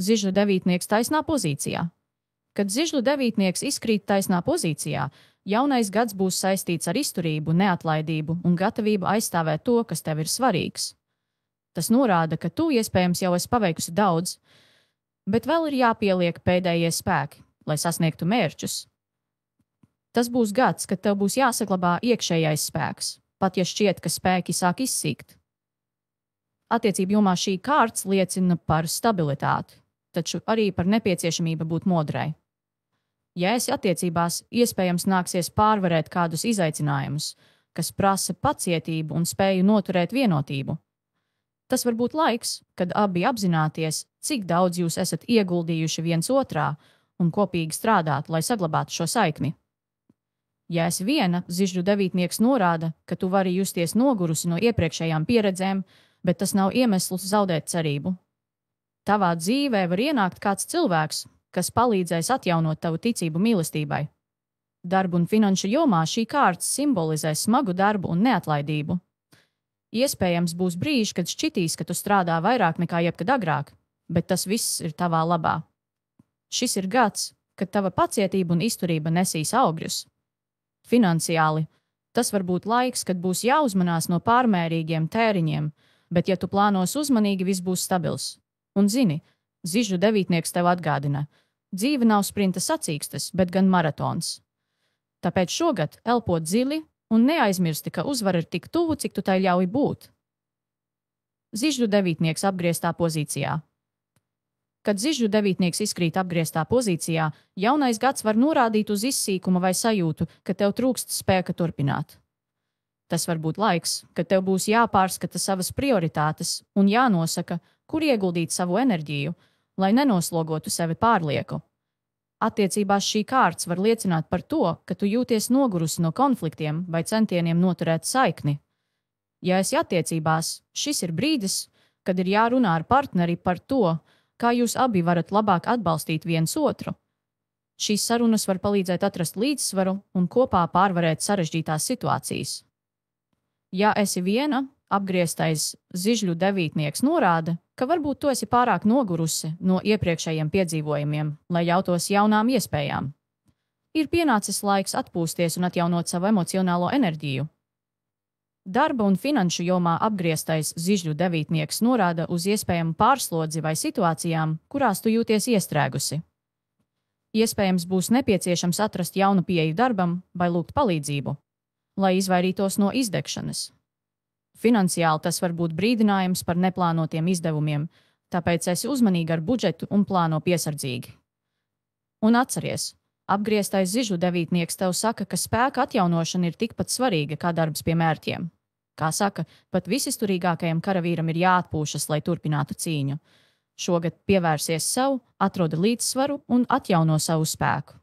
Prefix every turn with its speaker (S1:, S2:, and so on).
S1: Zižļu devītnieks taisnā pozīcijā. Kad zižļu devītnieks izkrīt taisnā pozīcijā, jaunais gads būs saistīts ar izturību, neatlaidību un gatavību aizstāvēt to, kas tev ir svarīgs. Tas norāda, ka tu iespējams jau esi paveikusi daudz, bet vēl ir jāpieliek pēdējie spēki, lai sasniegtu mērķus. Tas būs gads, kad tev būs jāsaglabā iekšējais spēks, pat ja šķiet, ka spēki sāk izsīkt. Attiecību jomā šī kārts liecina par stabilitāti, taču arī par nepieciešamību būt modrai. Ja esi attiecībās, iespējams nāksies pārvarēt kādus izaicinājumus, kas prasa pacietību un spēju noturēt vienotību. Tas var būt laiks, kad abi apzināties, cik daudz jūs esat ieguldījuši viens otrā un kopīgi strādāt, lai saglabātu šo saikni. Ja esi viena, zižļu devītnieks norāda, ka tu vari justies nogurusi no iepriekšējām pieredzēm, bet tas nav iemesls zaudēt cerību. Tavā dzīvē var ienākt kāds cilvēks, kas palīdzēs atjaunot tavu ticību mīlestībai. Darba un finanšu jomā šī kārts simbolizē smagu darbu un neatlaidību. Iespējams būs brīži, kad šķitīs, ka tu strādā vairāk nekā jebkad agrāk, bet tas viss ir tavā labā. Šis ir gads, kad tava pacietība un izturība nesīs augļus. Finansiāli tas var būt laiks, kad būs jāuzmanās no pārmērīgiem tēriņiem, bet ja tu plānos uzmanīgi, viss būs stabils. Un zini, zižļu devītnieks tev atgādina, dzīve nav sprinta sacīkstes, bet gan maratons. Tāpēc šogad elpot dziļi un neaizmirsti, ka uzvara ir tik tuvu, cik tu tai ļauj būt. Zižļu devītnieks apgrieztā pozīcijā. Kad zižļu devītnieks izkrīt apgrieztā pozīcijā, jaunais gads var norādīt uz izsīkumu vai sajūtu, ka tev trūkst spēka turpināt. Tas var būt laiks, kad tev būs jāpārskata savas prioritātes un jānosaka, kur ieguldīt savu enerģiju, lai nenoslogotu sevi pārlieku. Attiecībās šī kārts var liecināt par to, ka tu jūties nogurusi no konfliktiem vai centieniem noturēt saikni. Ja esi attiecībās, šis ir brīdis, kad ir jārunā ar partneri par to, kā jūs abi varat labāk atbalstīt viens otru. Šīs sarunas var palīdzēt atrast līdzsvaru un kopā pārvarēt sarežģītās situācijas. Ja esi viena, apgrieztais zižļu devītnieks norāda, ka varbūt tu esi pārāk nogurusi no iepriekšējiem piedzīvojumiem, lai ļautos jaunām iespējām. Ir pienācis laiks atpūsties un atjaunot savu emocionālo enerģiju. Darba un finanšu jomā apgrieztais zižļu devītnieks norāda uz iespējamu pārslodzi vai situācijām, kurās tu jūties iestrēgusi. Iespējams būs nepieciešams atrast jaunu pieeju darbam vai lūgt palīdzību, lai izvairītos no izdegšanas. Finansiāli tas var būt brīdinājums par neplānotiem izdevumiem, tāpēc esi uzmanīga ar budžetu un plāno piesardzīgi. Un atceries, apgrieztais zižļu devītnieks tev saka, ka spēka atjaunošana ir tikpat svarīga kā darbs pie mērķiem. Kā saka, pat visizturīgākajam karavīram ir jāatpūšas, lai turpinātu cīņu. Šogad pievērsies sev, atrodi līdzsvaru un atjauno savu spēku.